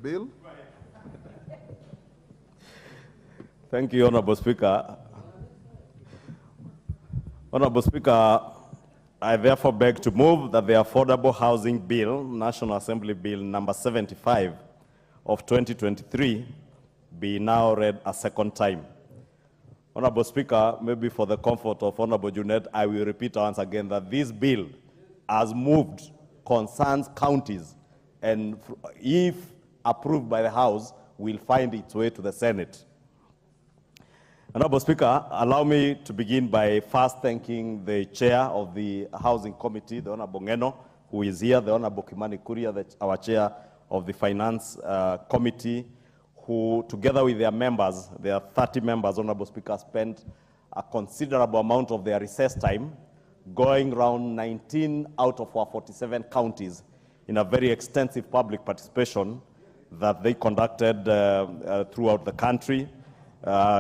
Bill? Thank you, Honorable Speaker. Honorable Speaker, I therefore beg to move that the Affordable Housing Bill, National Assembly Bill number 75 of 2023, be now read a second time. Honorable Speaker, maybe for the comfort of Honorable Junet, I will repeat once again that this bill, as moved, concerns counties, and if approved by the House, will find its way to the Senate. Honorable Speaker, allow me to begin by first thanking the chair of the Housing Committee, the Honorable Ngeno, who is here, the Honorable Kimani Kuria, our chair of the Finance Committee, who, together with their members, their 30 members, Honorable Speaker, spent a considerable amount of their recess time going around 19 out of our 47 counties in a very extensive public participation that they conducted throughout the country,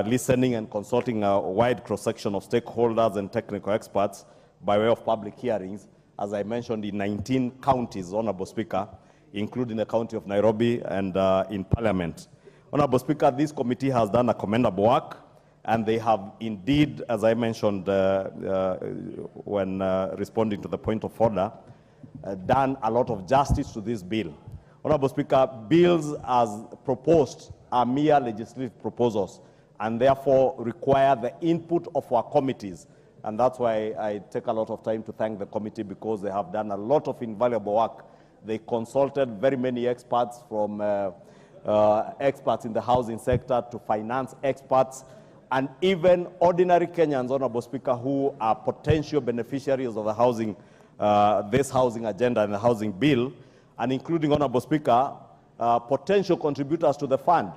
listening and consulting a wide cross-section of stakeholders and technical experts by way of public hearings, as I mentioned, in 19 counties, Honorable Speaker, including the county of Nairobi and in Parliament. Honorable Speaker, this committee has done a commendable work, and they have indeed, as I mentioned when responding to the point of order, done a lot of justice to this bill. Honorable Speaker, bills as proposed are mere legislative proposals and therefore require the input of our committees. And that's why I take a lot of time to thank the committee, because they have done a lot of invaluable work. They consulted very many experts, from experts in the housing sector to finance experts, and even ordinary Kenyans, Honorable Speaker, who are potential beneficiaries of the housing, this housing agenda and the housing bill, and including, Honorable Speaker, potential contributors to the fund.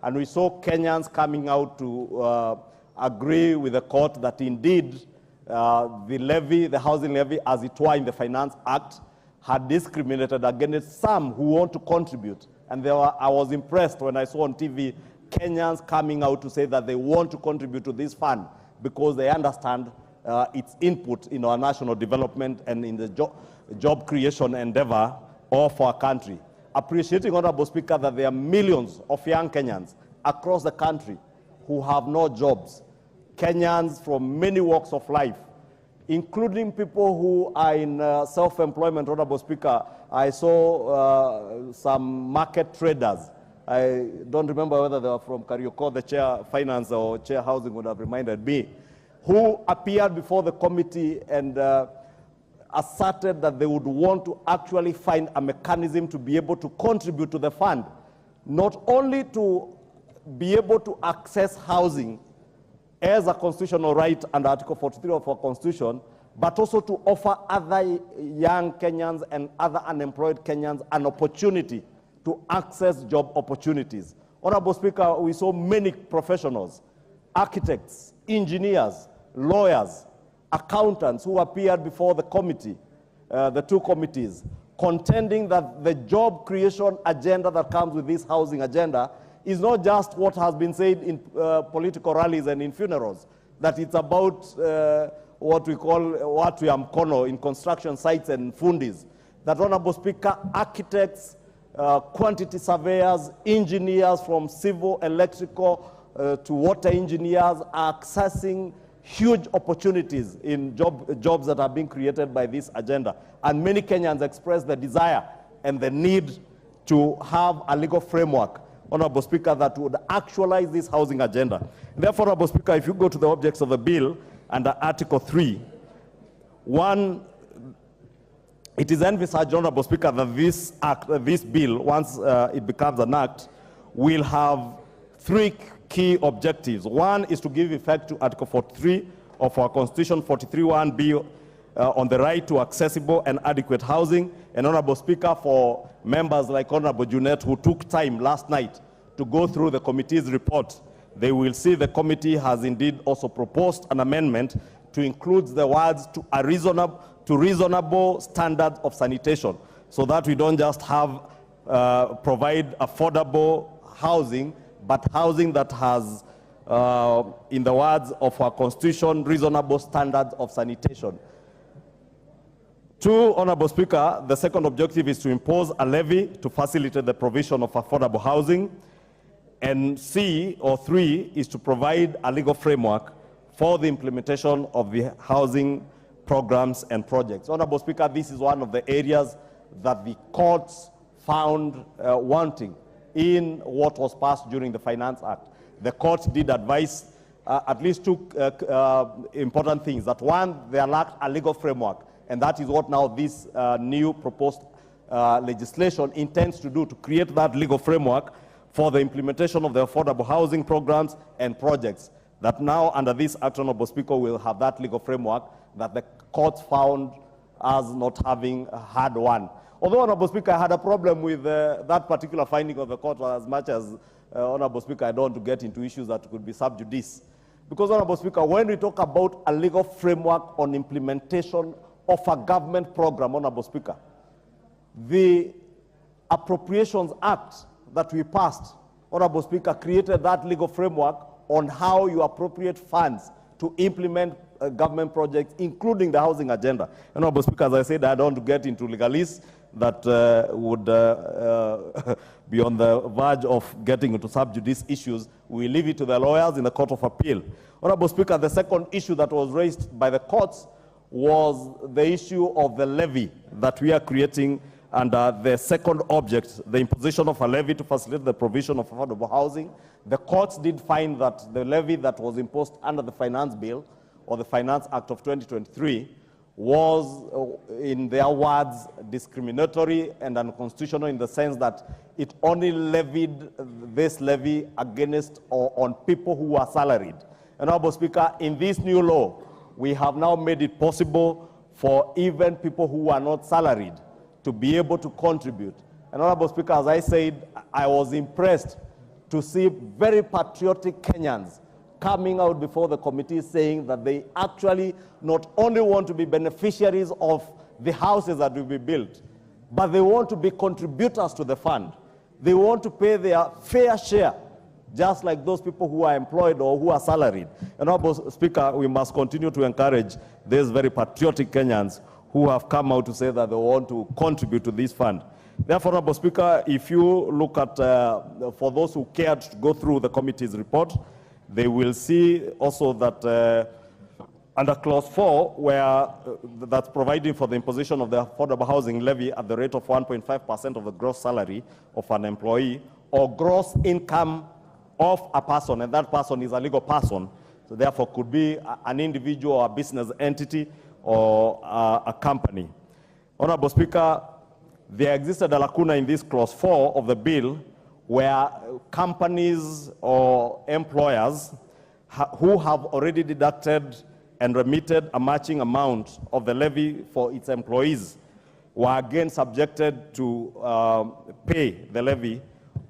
And we saw Kenyans coming out to agree with the court that indeed the levy, the housing levy, as it were in the Finance Act, had discriminated against some who want to contribute. And I was impressed when I saw on TV Kenyans coming out to say that they want to contribute to this fund because they understand its input in our national development and in the job creation endeavor of our country. Appreciating, Honorable Speaker, that there are millions of young Kenyans across the country who have no jobs. Kenyans from many walks of life, including people who are in self-employment, Honorable Speaker. I saw some market traders. I don't remember whether they were from Karioko, the chair finance or chair housing would have reminded me, who appeared before the committee and asserted that they would want to actually find a mechanism to be able to contribute to the fund, not only to be able to access housing as a constitutional right under Article 43 of our Constitution, but also to offer other young Kenyans and other unemployed Kenyans an opportunity to access job opportunities. Honorable Speaker, we saw many professionals, architects, engineers, lawyers, accountants who appeared before the committee, the two committees, contending that the job creation agenda that comes with this housing agenda is not just what has been said in political rallies and in funerals, that it's about what we call watu mkono in construction sites and fundis. That, Honorable Speaker, architects, quantity surveyors, engineers from civil, electrical to water engineers are accessing huge opportunities in jobs that are being created by this agenda. And many Kenyans express the desire and the need to have a legal framework, Honorable Speaker, that would actualize this housing agenda. Therefore, Honorable Speaker, if you go to the objects of the bill under Article 3, one, it is envisaged, Honorable Speaker, that this bill, once it becomes an act, will have three key objectives. One is to give effect to Article 43 of our Constitution, 43(1)(b), on the right to accessible and adequate housing. And, Honorable Speaker, for members like Honorable Junet, who took time last night to go through the committee's report, they will see the committee has indeed also proposed an amendment to include the words to reasonable standards of sanitation, so that we don't just have provide affordable housing, but housing that has, in the words of our Constitution, reasonable standards of sanitation. Two, Honorable Speaker, the second objective is to impose a levy to facilitate the provision of affordable housing. And three, is to provide a legal framework for the implementation of the housing programs and projects. Honorable Speaker, this is one of the areas that the courts found wanting in what was passed during the Finance Act. The court did advise at least two important things. That one, they lacked a legal framework, and that is what now this new proposed legislation intends to do, to create that legal framework for the implementation of the affordable housing programs and projects. That now, under this act, Honorable Speaker, will have that legal framework that the court found as not having had one. Although, Honorable Speaker, I had a problem with that particular finding of the court, as much as, Honorable Speaker, I don't want to get into issues that could be sub judice. Because, Honorable Speaker, when we talk about a legal framework on implementation of a government program, Honorable Speaker, the Appropriations Act that we passed, Honorable Speaker, created that legal framework on how you appropriate funds to implement government projects, including the housing agenda. Honorable Speaker, as I said, I don't want to get into legalese that would be on the verge of getting into sub judice issues. We leave it to the lawyers in the Court of Appeal. Honorable Speaker, the second issue that was raised by the courts was the issue of the levy that we are creating under the second object, the imposition of a levy to facilitate the provision of affordable housing. The courts did find that the levy that was imposed under the Finance Bill or the Finance Act of 2023 was, in their words, discriminatory and unconstitutional in the sense that it only levied this levy against or on people who are salaried. And, Honorable Speaker, in this new law, we have now made it possible for even people who are not salaried to be able to contribute. And, Honorable Speaker, as I said, I was impressed to see very patriotic Kenyans coming out before the committee saying that they actually not only want to be beneficiaries of the houses that will be built, but they want to be contributors to the fund. They want to pay their fair share, just like those people who are employed or who are salaried. And, Honorable Speaker, we must continue to encourage these very patriotic Kenyans who have come out to say that they want to contribute to this fund. Therefore, Honorable Speaker, if you look at, for those who cared to go through the committee's report, they will see also that under clause 4, where that's providing for the imposition of the affordable housing levy at the rate of 1.5% of the gross salary of an employee or gross income of a person, and that person is a legal person, so therefore could be an individual or a business entity or a company. Honorable Speaker, there existed a lacuna in this clause 4 of the bill where companies or employers who have already deducted and remitted a matching amount of the levy for its employees were again subjected to pay the levy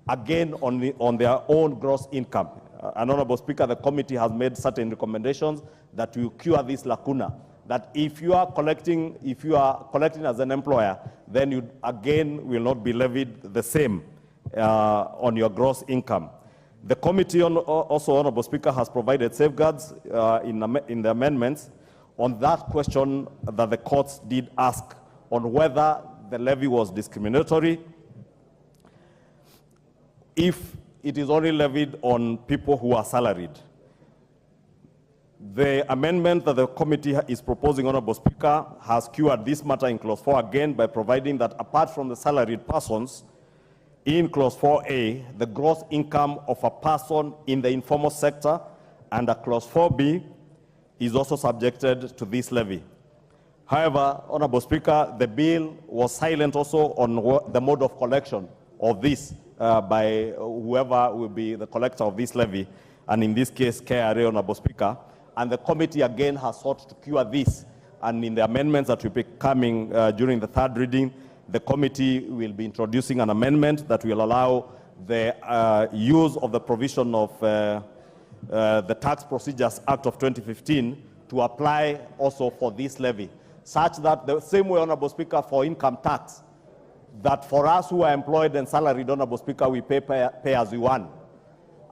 again on their own gross income. And, Honorable Speaker, the committee has made certain recommendations that will cure this lacuna, that if you are collecting as an employer, then you again will not be levied the same on your gross income. The committee also, Honorable Speaker, has provided safeguards in the amendments on that question that the courts did ask on whether the levy was discriminatory, if it is only levied on people who are salaried. The amendment that the committee is proposing, Honorable Speaker, has cured this matter in clause 4 again by providing that apart from the salaried persons, in clause 4A, the gross income of a person in the informal sector under clause 4B is also subjected to this levy. However, Honorable Speaker, the bill was silent also on the mode of collection of this by whoever will be the collector of this levy, and in this case, KRA, Honorable Speaker. And the committee again has sought to cure this. And in the amendments that will be coming during the third reading, the committee will be introducing an amendment that will allow the use of the provision of the Tax Procedures Act of 2015 to apply also for this levy, such that the same way, Honorable Speaker, for income tax, that for us who are employed and salaried, Honorable Speaker, we pay as we want.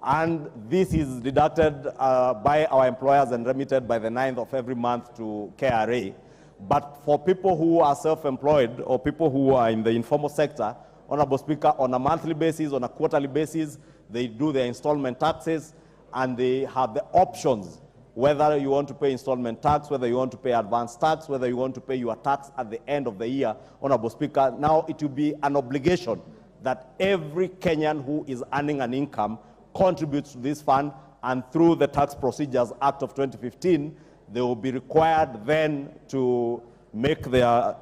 And this is deducted by our employers and remitted by the 9th of every month to KRA. But for people who are self-employed or people who are in the informal sector, Honorable Speaker, on a monthly basis, on a quarterly basis, they do their installment taxes, and they have the options whether you want to pay installment tax, whether you want to pay advance tax, whether you want to pay your tax at the end of the year. Honorable Speaker, now it will be an obligation that every Kenyan who is earning an income contributes to this fund, and through the Tax Procedures Act of 2015, they will be required then to make their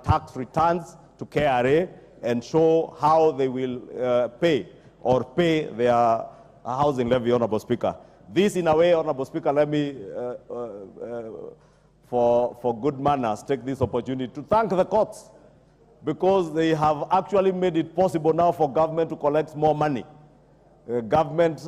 tax returns to KRA and show how they will pay their housing levy, Honorable Speaker. This, in a way, Honorable Speaker, let me, for good manners, take this opportunity to thank the courts, because they have actually made it possible now for government to collect more money. Government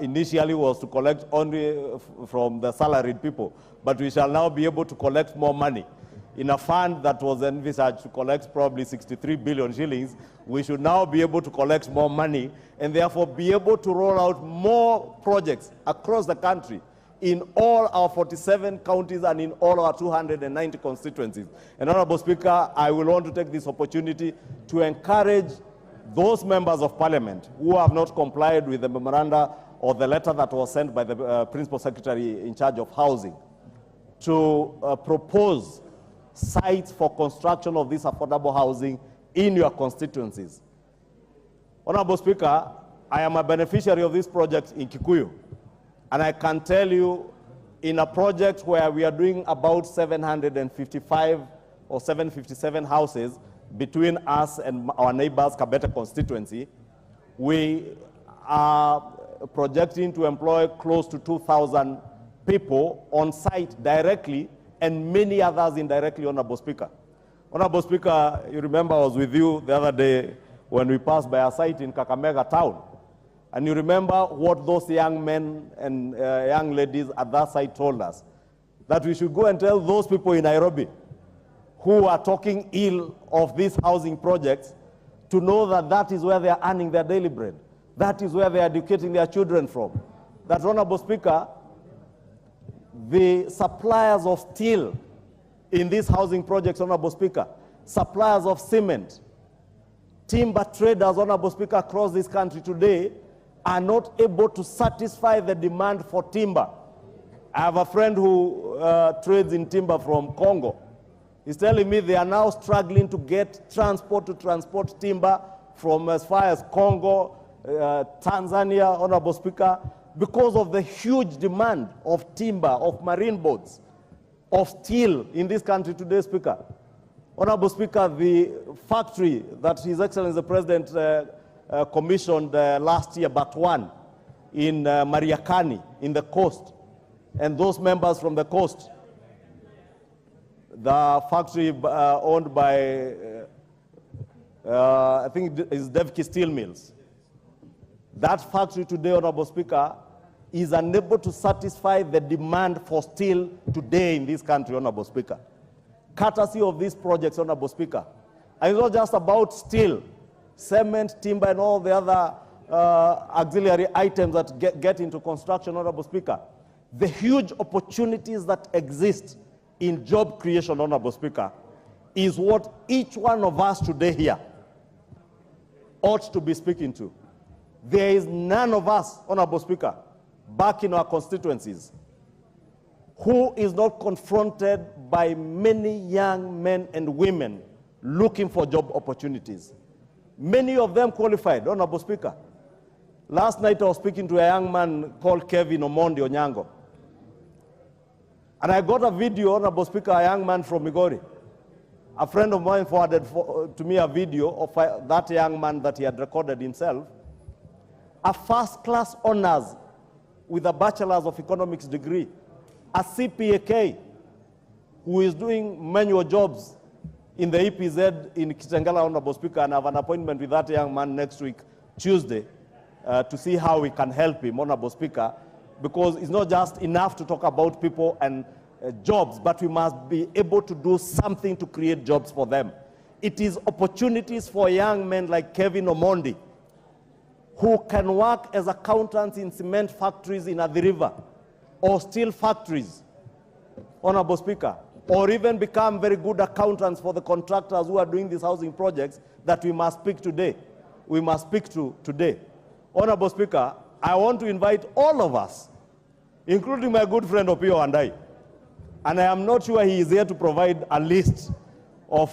initially was to collect only from the salaried people, but we shall now be able to collect more money. In a fund that was envisaged to collect probably 63 billion shillings, we should now be able to collect more money and therefore be able to roll out more projects across the country in all our 47 counties and in all our 290 constituencies. And Honorable Speaker, I will want to take this opportunity to encourage those members of parliament who have not complied with the memoranda or the letter that was sent by the Principal Secretary in charge of housing to propose sites for construction of this affordable housing in your constituencies. Honorable Speaker, I am a beneficiary of this project in Kikuyu, and I can tell you, in a project where we are doing about 755 or 757 houses between us and our neighbors, Kabete constituency, we are projecting to employ close to 2,000 people on site directly and many others indirectly, Honorable Speaker. Honorable Speaker, you remember I was with you the other day when we passed by a site in Kakamega town. And you remember what those young men and young ladies at that site told us, that we should go and tell those people in Nairobi who are talking ill of these housing projects to know that that is where they are earning their daily bread. That is where they are educating their children from. That, Honorable Speaker, the suppliers of steel in these housing projects, Honorable Speaker, suppliers of cement, timber traders, Honorable Speaker, across this country today are not able to satisfy the demand for timber. I have a friend who trades in timber from Congo. He's telling me they are now struggling to get transport to transport timber from as far as Congo, Tanzania, Honorable Speaker, because of the huge demand of timber, of marine boats, of steel in this country today, Speaker. Honorable Speaker, the factory that His Excellency the President commissioned last year, but one, in Mariakani, in the coast, and those members from the coast, the factory owned by, I think it's Devki Steel Mills. That factory today, Honorable Speaker, is unable to satisfy the demand for steel today in this country, Honorable Speaker. Courtesy of these projects, Honorable Speaker. And it's not just about steel, cement, timber, and all the other auxiliary items that get into construction, Honorable Speaker. The huge opportunities that exist in job creation, Honorable Speaker, is what each one of us today here ought to be speaking to. There is none of us, Honorable Speaker, back in our constituencies who is not confronted by many young men and women looking for job opportunities. Many of them qualified, Honorable Speaker. Last night I was speaking to a young man called Kevin Omondi Onyango. And I got a video, Honorable Speaker, a young man from Migori. A friend of mine forwarded to me a video of that young man that he had recorded himself. A first-class honors with a bachelor's of economics degree, a CPAK, who is doing manual jobs in the EPZ in Kitengela, Honorable Speaker, and I have an appointment with that young man next week, Tuesday, to see how we can help him, Honorable Speaker, because it's not just enough to talk about people and jobs, but we must be able to do something to create jobs for them. It is opportunities for young men like Kevin Omondi, who can work as accountants in cement factories in Athi River, or steel factories, Honorable Speaker, or even become very good accountants for the contractors who are doing these housing projects that we must speak today. We must speak to today. Honorable Speaker, I want to invite all of us, including my good friend Opio and I am not sure he is here to provide a list of